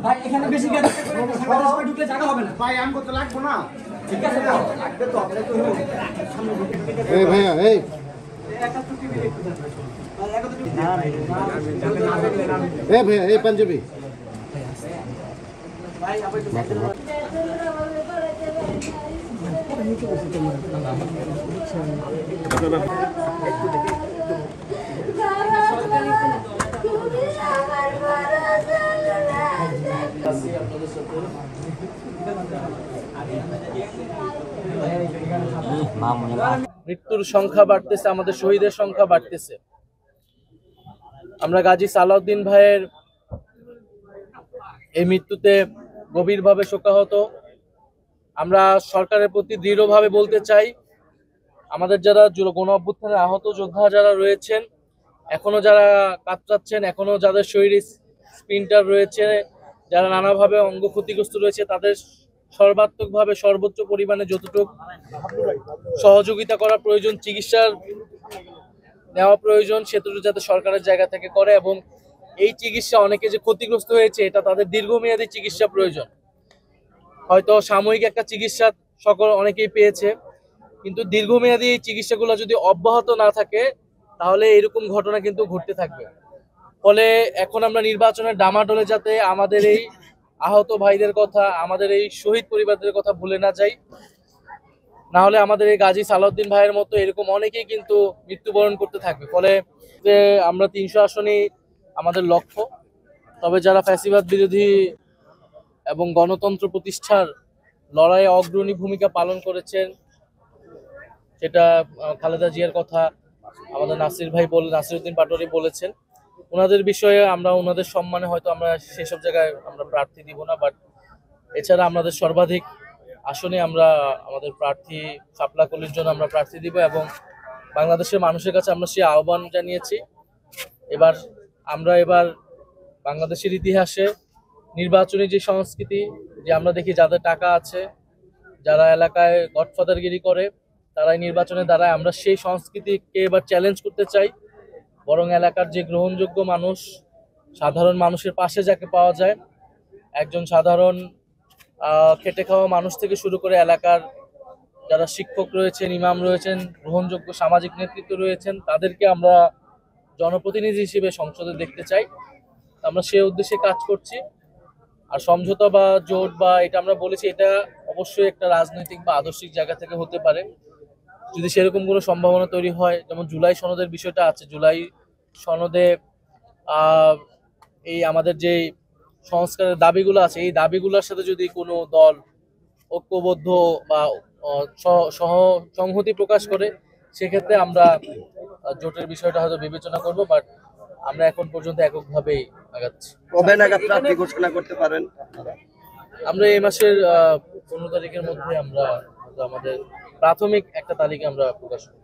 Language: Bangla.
ভাই এখানে বেশি গাড়ি করে সাংবাদিক সবাই ঢুকলে জায়গা হবে না ভাই আমি করতে লাগবো না। ঠিক আছে লাগবে তো আপনি তো এই ভাইয়া এই ভাইয়া এই পাঞ্জাবি মৃত্যুর সংখ্যা বাড়তেছে, আমাদের শহীদের সংখ্যা বাড়তেছে। আমরা গাজী সালাউদ্দিন ভাইয়ের এই মৃত্যুতে গভীরভাবে শোকাহত। আমরা সরকারের প্রতি দৃঢ়ভাবে বলতে চাই, আমাদের যারা গণ অভ্যুত্থানে আহত যোদ্ধা যারা রয়েছেন, এখনো যারা কাতরাচ্ছেন, এখনো যাদের শরীরে স্পিনটার রয়েছে, যারা নানাভাবে অঙ্গ ক্ষতিগ্রস্ত রয়েছে, তাদের সর্বাত্মকভাবে সর্বোচ্চ পরিমাণে যতটুকু সহযোগিতা করা প্রয়োজন, চিকিৎসার নেওয়া প্রয়োজন, সেটুকু যাতে সরকারের জায়গা থেকে করে। এবং এই চিকিৎসা, অনেকে যে ক্ষতিগ্রস্ত হয়েছে, এটা তাদের দীর্ঘমেয়াদী চিকিৎসা প্রয়োজন। হয়তো সাময়িক একটা চিকিৎসা অনেকেই পেয়েছে, কিন্তু দীর্ঘমেয়াদী এই চিকিৎসাগুলো যদি অব্যাহত না থাকে, তাহলে এরকম ঘটনা কিন্তু ঘটতে থাকবে। ফলে এখন আমরা নির্বাচনের ডামাডোলে যাতে আমাদের এই আহত ভাইদের কথা, আমাদের এই শহীদ পরিবারদের কথা ভুলে না যাই, না হলে আমাদের এই গাজী সালাউদ্দিন ভাইয়ের মতো এরকম অনেকেই কিন্তু মৃত্যুবরণ করতে থাকবে। ফলে যে আমরা 300 আসনই আমাদের লক্ষ্য। তবে যারা ফ্যাসিবাদ বিরোধী এবং গণতন্ত্র প্রতিষ্ঠার লড়াইয়ে অগ্রণী ভূমিকা পালন করেছেন, সেটা খালেদা জিয়ার কথা আমাদের নাসিরউদ্দিন পাটোয়ারি বলেছেন। ওনাদের বিষয়ে আমরা ওনাদের সম্মানে হয়তো আমরা সেসব জায়গায় আমরা প্রার্থী দিব না, বাট এছাড়া আমাদের সর্বাধিক আসনে আমরা আমাদের প্রার্থী শাপলাকলির জন্য আমরা প্রার্থী দিব এবং বাংলাদেশের মানুষের কাছে আমরা সেই আহ্বান জানিয়েছি। এবার বাংলাদেশের ইতিহাসে নির্বাচনী যে সংস্কৃতি, যে আমরা দেখি যাদের টাকা আছে, যারা এলাকায় গডফাদারগিরি করে, তারাই নির্বাচনে দাঁড়ায়, আমরা সেই সংস্কৃতিকে এবার চ্যালেঞ্জ করতে চাই। বরং এলাকার যে গ্রহণযোগ্য মানুষ, সাধারণ মানুষের পাশে যাকে পাওয়া যায়, একজন সাধারণ খেটে খাওয়া মানুষ থেকে শুরু করে এলাকার যারা শিক্ষক রয়েছেন, ইমাম রয়েছেন, গ্রহণযোগ্য সামাজিক নেতৃত্ব রয়েছেন, তাদেরকে আমরা জনপ্রতিনিধি হিসেবে সংসদে দেখতে চাই। আমরা সেই উদ্দেশ্যে কাজ করছি। আর সমঝোতা বা জোট বা এটা আমরা বলেছি, এটা অবশ্যই একটা রাজনৈতিক বা আদর্শিক জায়গা থেকে হতে পারে। যদি সেরকম কোনো সম্ভাবনা তৈরি হয়, যেমন জুলাই সনদের বিষয়টা আছে, জুলাই সনদে এই আমাদের যে সংস্কারের দাবিগুলো আছে, এই দাবিগুলোর সাথে যদি কোনো দল ঐক্যবদ্ধ বা সংহতি প্রকাশ করে, সেক্ষেত্রে আমরা জোটের বিষয়টা হয়তো বিবেচনা করব। বাট আমরা এখন পর্যন্ত এককভাবেই আগাচ্ছি। কবে নাগাদ প্রার্থী ঘোষণা করতে পারেন? আমরা এই মাসের 15 তারিখের মধ্যে আমরা আমাদের প্রাথমিক একটা তালিকা আমরা প্রকাশ করব।